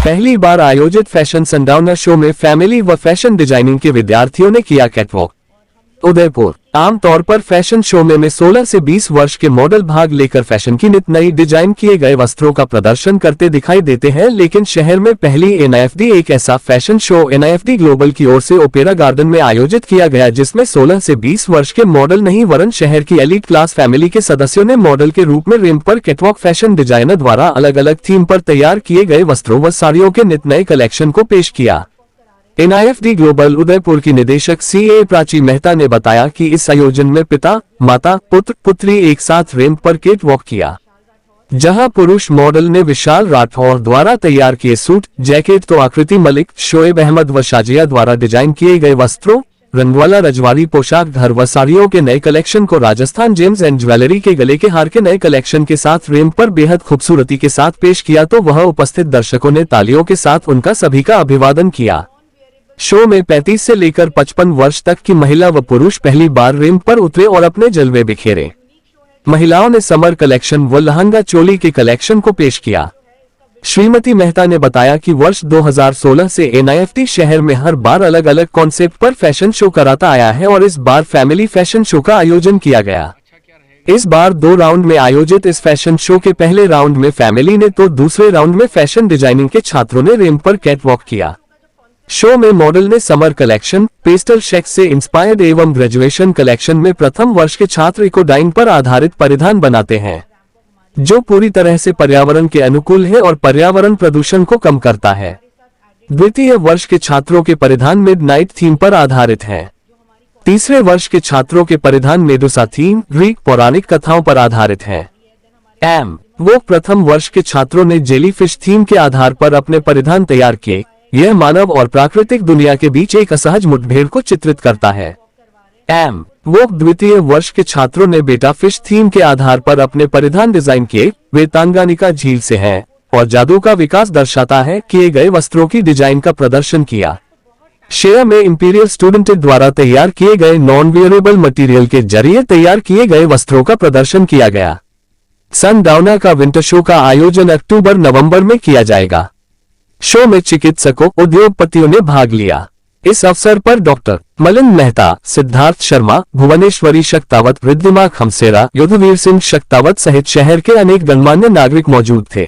पहली बार आयोजित fashion sundowner show में फैमिली व फैशन डिजाइनिंग के विद्यार्थियों ने किया कैटवॉक। उदयपुर। आमतौर पर फैशन शो में 16 से 20 वर्ष के मॉडल भाग लेकर फैशन की नित नई डिजाइन किए गए वस्त्रों का प्रदर्शन करते दिखाई देते हैं, लेकिन शहर में पहली एनआईएफडी एक ऐसा फैशन शो एनआईएफडी ग्लोबल की ओर से ओपेरा गार्डन में आयोजित किया गया, जिसमें 16 से 20 वर्ष के मॉडल नहीं वरन शहर की एलीट क्लास फैमिली के सदस्यों ने मॉडल के रूप में रिम पर कैटवॉक फैशन डिजाइनर द्वारा अलग अलग थीम पर तैयार किए गए वस्त्रों व साड़ियों के नित नए कलेक्शन को पेश किया। एनआईएफडी ग्लोबल उदयपुर की निदेशक सीए प्राची मेहता ने बताया कि इस आयोजन में पिता, माता, पुत्र, पुत्री एक साथ रैंप पर कैट वॉक किया, जहां पुरुष मॉडल ने विशाल राठौर द्वारा तैयार किए सूट, जैकेट तो आकृति मलिक, शोएब अहमद व शाजिया द्वारा डिजाइन किए गए वस्त्रों, रंगवाला रजवाड़ी पोशाक, घर व साड़ियों के नए कलेक्शन को राजस्थान जेम्स एंड ज्वेलरी के गले के हार के नए कलेक्शन के साथ रैंप पर बेहद खूबसूरती के साथ पेश किया, तो वह उपस्थित दर्शकों ने तालियों के साथ उनका सभी का अभिवादन किया। शो में 35 से लेकर 55 वर्ष तक की महिला व पुरुष पहली बार रैंप पर उतरे और अपने जलवे बिखेरे। महिलाओं ने समर कलेक्शन व लहंगा चोली के कलेक्शन को पेश किया। श्रीमती मेहता ने बताया कि वर्ष 2016 से एनआईएफडी शहर में हर बार अलग अलग कॉन्सेप्ट पर फैशन शो कराता आया है और इस बार फैमिली फैशन शो का आयोजन किया गया। इस बार 2 राउंड में आयोजित इस फैशन शो के पहले राउंड में फैमिली ने तो दूसरे राउंड में फैशन डिजाइनिंग के छात्रों ने रैंप पर कैट वॉक किया। शो में मॉडल ने समर कलेक्शन, पेस्टल शेक्स से इंस्पायर्ड एवं ग्रेजुएशन कलेक्शन में प्रथम वर्ष के छात्र इकोडाइन पर आधारित परिधान बनाते हैं, जो पूरी तरह से पर्यावरण के अनुकूल है और पर्यावरण प्रदूषण को कम करता है। द्वितीय वर्ष के छात्रों के परिधान मिडनाइट थीम पर आधारित हैं। तीसरे वर्ष के छात्रों के परिधान मेडुसा थीम, ग्रीक पौराणिक कथाओं पर आधारित हैं। वो प्रथम वर्ष के छात्रों ने जेलीफिश थीम के आधार पर अपने परिधान तैयार किए। यह मानव और प्राकृतिक दुनिया के बीच एक असहज मुठभेड़ को चित्रित करता है। वो द्वितीय वर्ष के छात्रों ने बेटा फिश थीम के आधार पर अपने परिधान डिजाइन किए। वे तांगानिका झील से हैं और जादू का विकास दर्शाता है किए गए वस्त्रों की डिजाइन का प्रदर्शन किया। शेयर में इंपीरियल स्टूडेंट द्वारा तैयार किए गए नॉन वेयरेबल मटेरियल के जरिए तैयार किए गए वस्त्रों का प्रदर्शन किया गया। सनडाउनर का विंटर शो का आयोजन अक्टूबर-नवंबर में किया जाएगा। शो में चिकित्सकों, उद्योगपतियों ने भाग लिया। इस अवसर पर डॉक्टर मलिंद मेहता, सिद्धार्थ शर्मा, भुवनेश्वरी शक्तावत, रिद्धिमा खमसेरा, युद्धवीर सिंह शक्तावत सहित शहर के अनेक गणमान्य नागरिक मौजूद थे।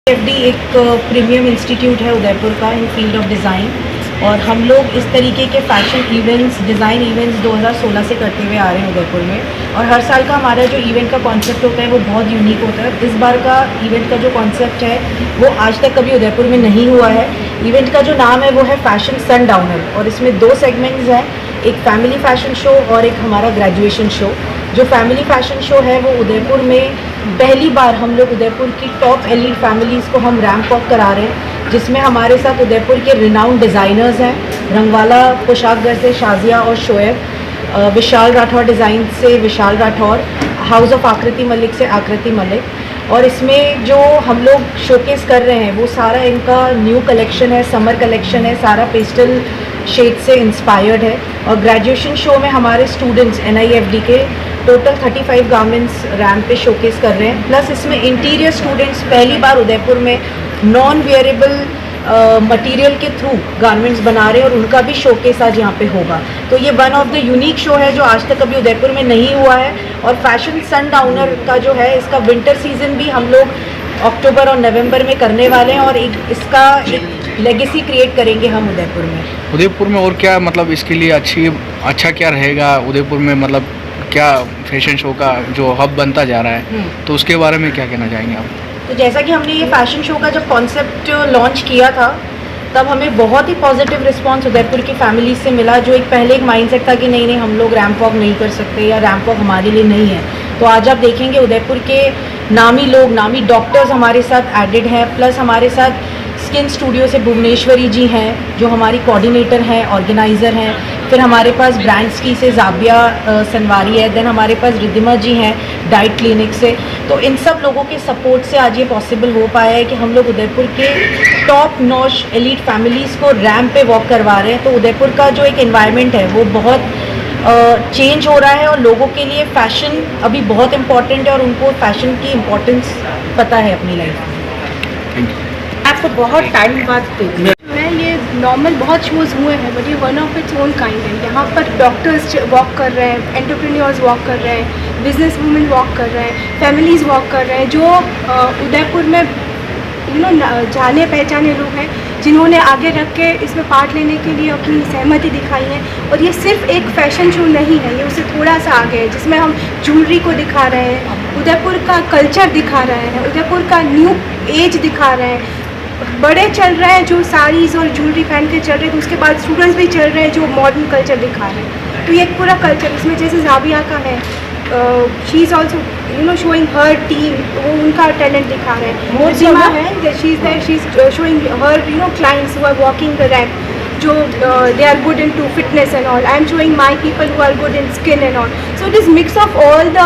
एफडी एक प्रीमियम इंस्टीट्यूट है उदयपुर का इन फील्ड ऑफ डिज़ाइन, और हम लोग इस तरीके के फैशन इवेंट्स, डिज़ाइन इवेंट्स 2016 से करते हुए आ रहे हैं उदयपुर में। और हर साल का हमारा जो इवेंट का कॉन्सेप्ट होता है वो बहुत यूनिक होता है। इस बार का इवेंट का जो कॉन्सेप्ट है वो आज तक कभी उदयपुर में नहीं हुआ है। इवेंट का जो नाम है वो है फैशन सनडाउनर, और इसमें 2 सेगमेंट्स हैं, एक फैमिली फैशन शो और एक हमारा ग्रेजुएशन शो। जो फैमिली फैशन शो है वो उदयपुर में पहली बार हम लोग उदयपुर की टॉप एलीट फैमिलीज़ को हम रैंप वॉक करा रहे हैं, जिसमें हमारे साथ उदयपुर के रिनाउंड डिज़ाइनर्स हैं, रंगवाला पोशाक घर से शाजिया और शोएब, विशाल राठौर डिज़ाइन से विशाल राठौर, हाउस ऑफ आकृति मलिक से आकृति मलिक। और इसमें जो हम लोग शोकेस कर रहे हैं वो सारा इनका न्यू कलेक्शन है, समर कलेक्शन है, सारा पेस्टल शेड से इंस्पायर्ड है। और ग्रेजुएशन शो में हमारे स्टूडेंट्स NIFD के टोटल 35 गारमेंट्स रैंप पे शोकेस कर रहे हैं। प्लस इसमें इंटीरियर स्टूडेंट्स पहली बार उदयपुर में नॉन वेयरेबल मटेरियल के थ्रू गारमेंट्स बना रहे हैं, और उनका भी शोकेस आज यहाँ पे होगा। तो ये one of the unique show है जो आज तक कभी उदयपुर में नहीं हुआ है। और फैशन सनडाउनर का जो है इसका विंटर सीजन भी हम लोग अक्टूबर और नवंबर में करने वाले हैं, और इसका एक लेगेसी क्रिएट करेंगे हम उदयपुर में। उदयपुर में और क्या मतलब इसके लिए अच्छा क्या रहेगा उदयपुर में, मतलब क्या फैशन शो का जो हब बनता जा रहा है, तो उसके बारे में क्या कहना चाहेंगे आप? तो जैसा कि हमने ये फैशन शो का जब कॉन्सेप्ट लॉन्च किया था तब हमें बहुत ही पॉजिटिव रिस्पांस उदयपुर की फैमिली से मिला। जो एक पहले एक माइंडसेट था कि नहीं हम लोग रैंप वॉक नहीं कर सकते या रैंप वॉक हमारे लिए नहीं है, तो आज आप देखेंगे उदयपुर के नामी लोग, नामी डॉक्टर्स हमारे साथ एडेड हैं। प्लस हमारे साथ स्किन स्टूडियो से भुवनेश्वरी जी हैं जो हमारी कोऑर्डिनेटर हैं, ऑर्गेनाइज़र हैं। फिर हमारे पास ब्रांड्स की से जाबिया सनवारी है। देन हमारे पास रिद्धिमा जी हैं डाइट क्लिनिक से। तो इन सब लोगों के सपोर्ट से आज ये पॉसिबल हो पाया है कि हम लोग उदयपुर के टॉप नॉच एलीट फैमिलीज़ को रैंप पे वॉक करवा रहे हैं। तो उदयपुर का जो एक एनवायरनमेंट है वो बहुत चेंज हो रहा है, और लोगों के लिए फ़ैशन अभी बहुत इम्पॉर्टेंट है और उनको फ़ैशन की इम्पोर्टेंस पता है अपनी लाइफ में। आपको बहुत टाइम बाद देखिए ये नॉर्मल बहुत शोज़ हुए हैं, बट ये one of its own kind है। यहाँ पर डॉक्टर्स वॉक कर रहे हैं, एंटरप्रेन्योर्स वॉक कर रहे हैं, बिजनेस वुमेन वॉक कर रहे हैं, फैमिलीज़ वॉक कर रहे हैं, जो उदयपुर में जाने पहचाने लोग हैं जिन्होंने आगे रख के इसमें पार्ट लेने के लिए अपनी सहमति दिखाई है। और ये सिर्फ एक फैशन शो नहीं है, ये उससे थोड़ा सा आगे है, जिसमें हम ज्वेलरी को दिखा रहे हैं, उदयपुर का कल्चर दिखा रहे हैं, उदयपुर का न्यू एज दिखा रहे हैं। बड़े चल रहे हैं जो साड़ीज़ और ज्वेलरी पहन के चल रहे हैं, तो उसके बाद स्टूडेंट्स भी चल रहे हैं जो मॉडर्न कल्चर दिखा रहे हैं। तो ये एक पूरा कल्चर, इसमें जैसे जाबिया का है, she is also showing her team, वो उनका टैलेंट दिखा रहे हैं। मोजिमा है, she is showing her clients who are walking the ramp, जो they are good in to fitness and all. I am showing my people who are good in skin and all. So it is mix of all the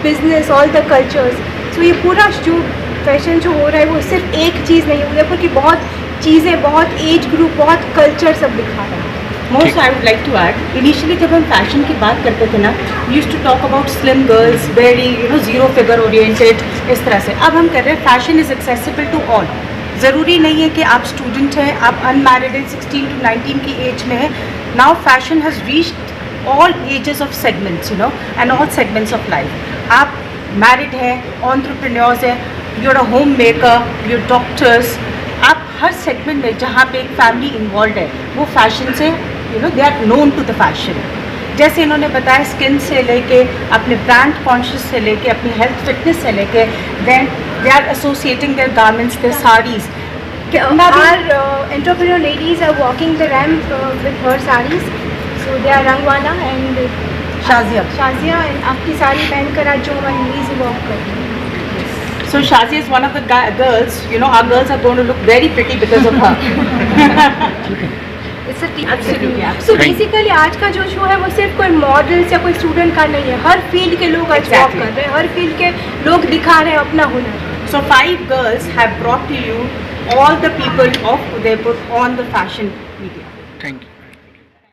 business, all the cultures. So ये पूरा जो fashion जो हो रहा है वो सिर्फ एक चीज़ नहीं है, उदयपुर की बहुत चीज़ें, बहुत एज ग्रुप, बहुत कल्चर सब दिखा रहा है। Most I would like to add, initially जब हम फैशन की बात करते थे ना, used to talk about slim girls, very zero figure oriented, इस तरह से। अब हम कर रहे हैं fashion is accessible to all. ज़रूरी नहीं है कि आप स्टूडेंट हैं, आप अनमैरिड हैं, 16 to 19 की एज में है। Now fashion has reached all ages of segments, and all segments of life. आप मैरिड हैं, एंटरप्रेन्योर्स हैं, you're a homemaker, you're doctors, आप हर सेगमेंट में जहाँ पे एक फैमिली इन्वॉल्व है वो फैशन से they are known to the fashion. जैसे इन्होंने बताया, स्किन से लेके अपने ब्रांड कॉन्शियस से लेके अपनी हेल्थ फिटनेस से लेके, then they are associating their garments, their saris. Our entrepreneur ladies are walking the ramp with her sarees, so they are Rangwala and Shazia, and आपकी साड़ी पहनकर आज जो हमारी लेडीज वॉक कर रही हैं। So Shazia is one of the girls, our girls are going to look very pretty because of her. Absolutely. So basically आज का जो शो है वो सिर्फ कोई मॉडल्स या कोई स्टूडेंट का नहीं है, हर फील्ड के लोग आज वॉक कर रहे हैं, हर फील्ड के लोग दिखा रहे हैं अपना हुनर। So 5 girls have brought to you all the people of Udaipur on the fashion